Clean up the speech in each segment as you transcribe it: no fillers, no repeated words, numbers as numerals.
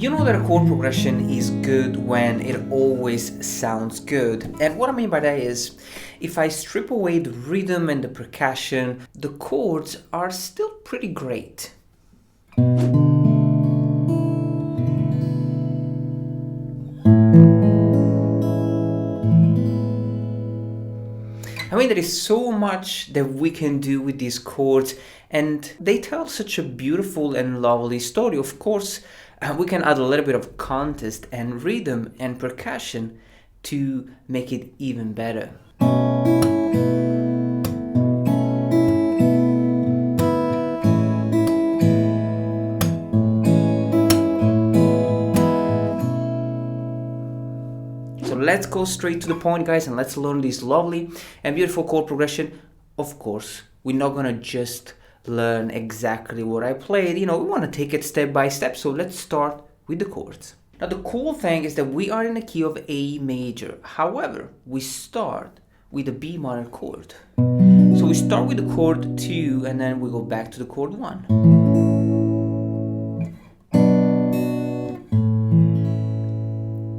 You know that a chord progression is good when it always sounds good. And what I mean by that is, if I strip away the rhythm and the percussion, the chords are still pretty great. I mean, there is so much that we can do with these chords, and they tell such a beautiful and lovely story. Of course, we can add a little bit of context and rhythm and percussion to make it even better. So let's go straight to the point, guys, and let's learn this lovely and beautiful chord progression. Of course, we're not gonna just learn exactly what I played, we want to take it step by step. So let's start with the chords. Now the cool thing is that we are in the key of A major. However, we start with the B minor chord. So we start with the chord 2 and then we go back to the chord 1.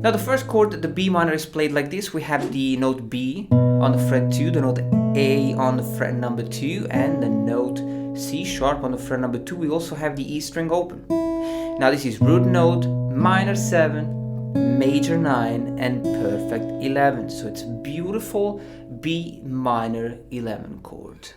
Now the first chord, the B minor, is played like this. We have the note B on the fret 2, the note A on the fret number 2, and the note C sharp on the fret number 2. We also have the E string open. Now this is root note, minor 7, major 9, and perfect 11. So it's a beautiful B minor 11 chord.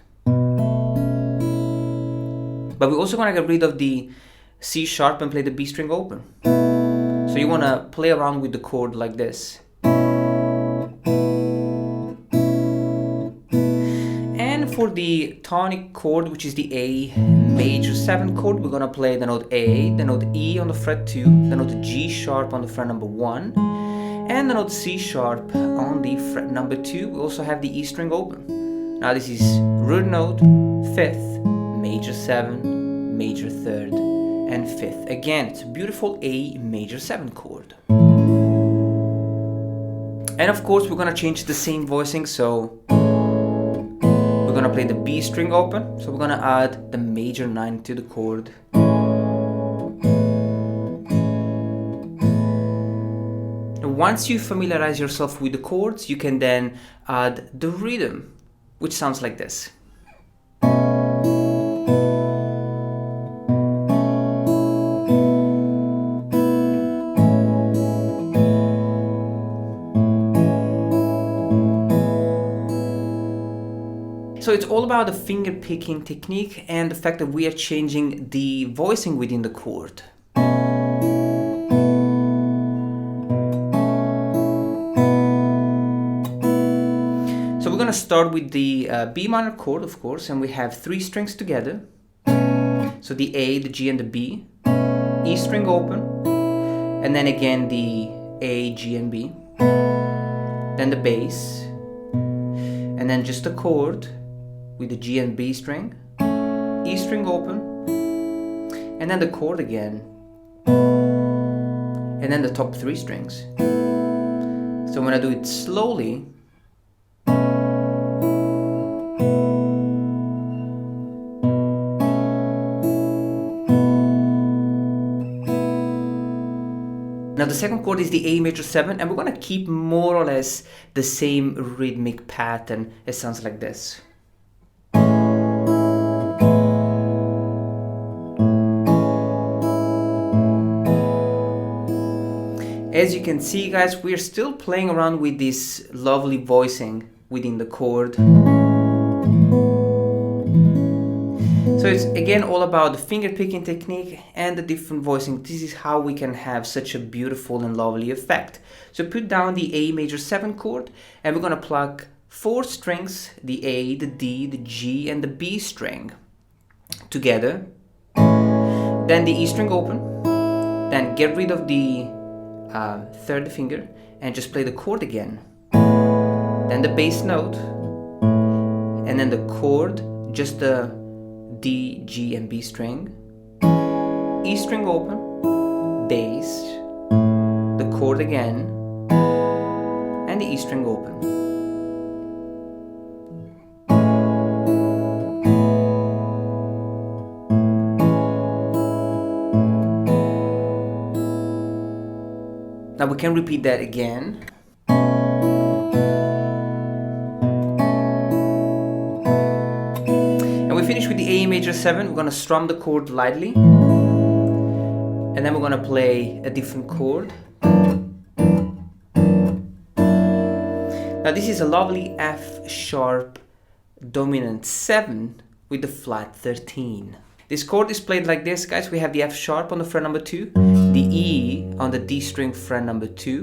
But we're also going to get rid of the C sharp and play the B string open. So you want to play around with the chord like this. And for the tonic chord, which is the A major 7 chord, we're going to play the note A, the note E on the fret 2, the note G sharp on the fret number 1, and the note C sharp on the fret number 2. We also have the E string open. Now this is root note, 5th, major 7, major 3rd, and 5th. Again, it's a beautiful A major 7 chord. And of course, we're going to change the same voicing, so we're going to play the B string open. So we're going to add the major 9 to the chord. And once you familiarize yourself with the chords, you can then add the rhythm, which sounds like this. So it's all about the finger picking technique and the fact that we are changing the voicing within the chord. So we're going to start with the B minor chord, of course, and we have 3 strings together. So the A, the G, and the B, E string open, and then again the A, G, and B, then the bass, and then just a chord with the G and B string, E string open, and then the chord again, and then the top 3 strings. So I'm gonna do it slowly. Now the second chord is the A major 7, and we're gonna keep more or less the same rhythmic pattern. It sounds like this. As you can see, guys, we are still playing around with this lovely voicing within the chord. So it's again all about the finger picking technique and the different voicing. This is how we can have such a beautiful and lovely effect. So put down the A major 7 chord, and we're going to pluck 4 strings, the A, the D, the G, and the B string together. Then the E string open. Then get rid of the 3rd finger and just play the chord again. Then the bass note, and then the chord, just the D, G, and B string, E string open, bass, the chord again, and the E string open. Now we can repeat that again. And we finish with the A major 7. We're going to strum the chord lightly. And then we're going to play a different chord. Now this is a lovely F sharp dominant 7 with the flat 13. This chord is played like this, guys. We have the F sharp on the fret number 2, the E on the D string fret number 2,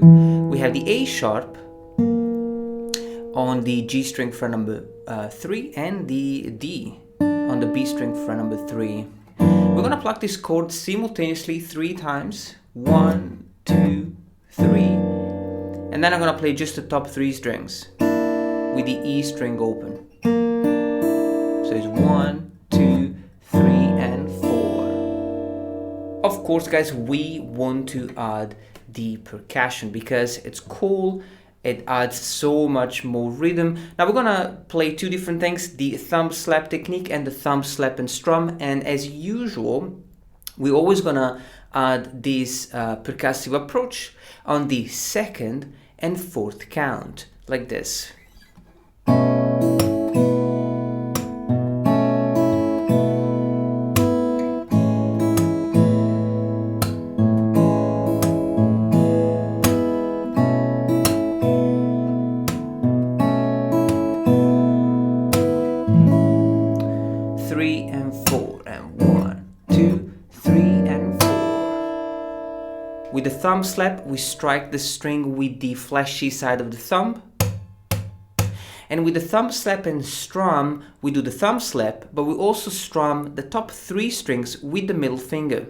we have the A sharp on the G string fret number 3, and the D on the B string fret number 3. We're gonna pluck this chord simultaneously 3 times. 1, 2, 3. And then I'm gonna play just the top 3 strings with the E string open. So it's 1, 2, 3, and 4. Of course, guys, we want to add the percussion because it's cool. It adds so much more rhythm. Now we're gonna play 2 different things, the thumb slap technique and the thumb slap and strum. And as usual, we're always gonna add this percussive approach on the 2nd and 4th count, like this. 3 and 4, and 1, 2, 3 and 4. With the thumb slap, we strike the string with the fleshy side of the thumb. And with the thumb slap and strum, we do the thumb slap, but we also strum the top 3 strings with the middle finger.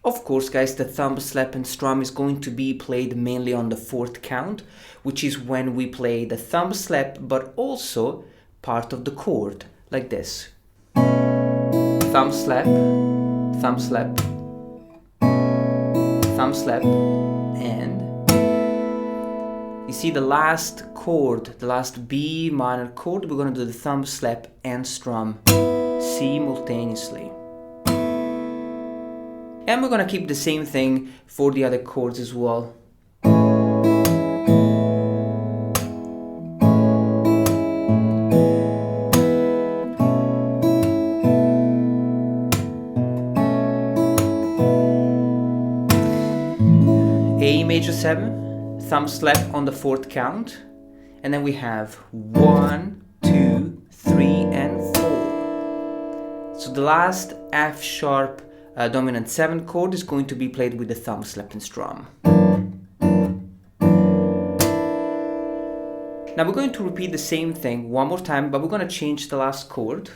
Of course, guys, the thumb slap and strum is going to be played mainly on the 4th count, which is when we play the thumb slap, but also part of the chord, like this. Thumb slap, thumb slap, thumb slap, and you see the last chord, the last B minor chord, we're going to do the thumb slap and strum simultaneously. And we're going to keep the same thing for the other chords as well. A major 7, thumb slap on the 4th count, and then we have 1, 2, 3, and 4. So the last F sharp dominant 7 chord is going to be played with the thumb slap and strum. Now we're going to repeat the same thing one more time, but we're going to change the last chord.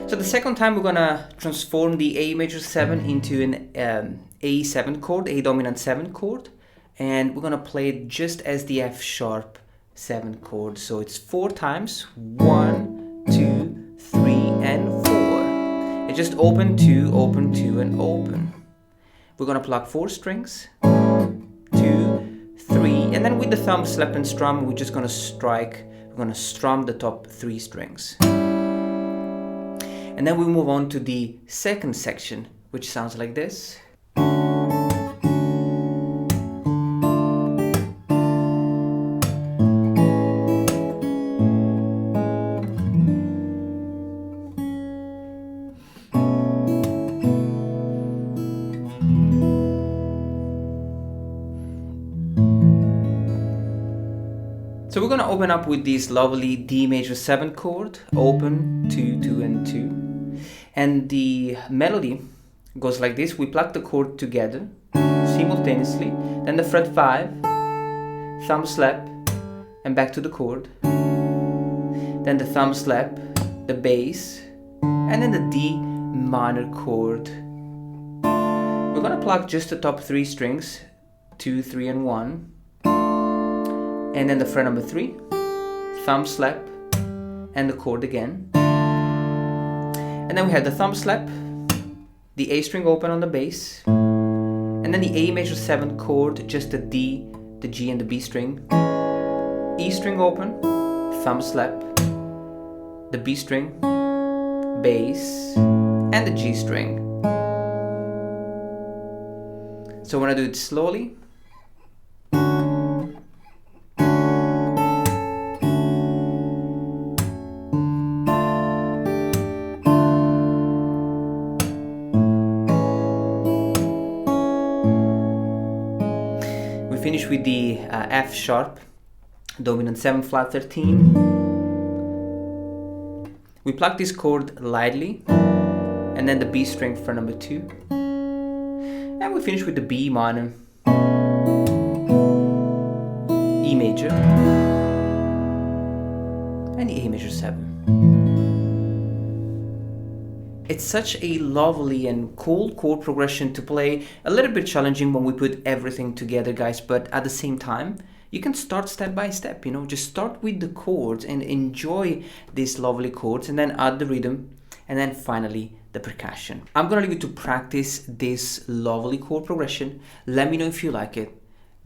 So the second time we're gonna transform the A major 7 into an A7 chord, A dominant 7 chord, and we're gonna play it just as the F sharp 7 chord. So it's 4 times, 1, 2, 3, and 4. It's just open 2, and open. We're gonna pluck 4 strings, 2, 3, and then with the thumb slap and strum, we're just gonna we're gonna strum the top 3 strings. And then we move on to the second section, which sounds like this. So we're going to open up with this lovely D major 7 chord, open, 2, 2, and 2. And the melody goes like this. We pluck the chord together simultaneously, then the fret 5, thumb slap, and back to the chord. Then the thumb slap, the bass, and then the D minor chord. We're going to pluck just the top 3 strings, 2, 3, and 1. And then the fret number 3, thumb slap, and the chord again. And then we have the thumb slap, the A string open on the bass, and then the A major 7 chord, just the D, the G and the B string, E string open, thumb slap, the B string, bass, and the G string. So when I do it slowly, we finish with the F sharp, dominant 7 flat 13. We pluck this chord lightly, and then the B string for number 2. And we finish with the B minor, E major, and the A major 7. It's such a lovely and cool chord progression to play, a little bit challenging when we put everything together, guys, but at the same time, you can start step by step, you know, just start with the chords and enjoy these lovely chords, and then add the rhythm, and then finally the percussion. I'm gonna leave you to practice this lovely chord progression. Let me know if you like it.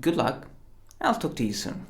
Good luck, and I'll talk to you soon.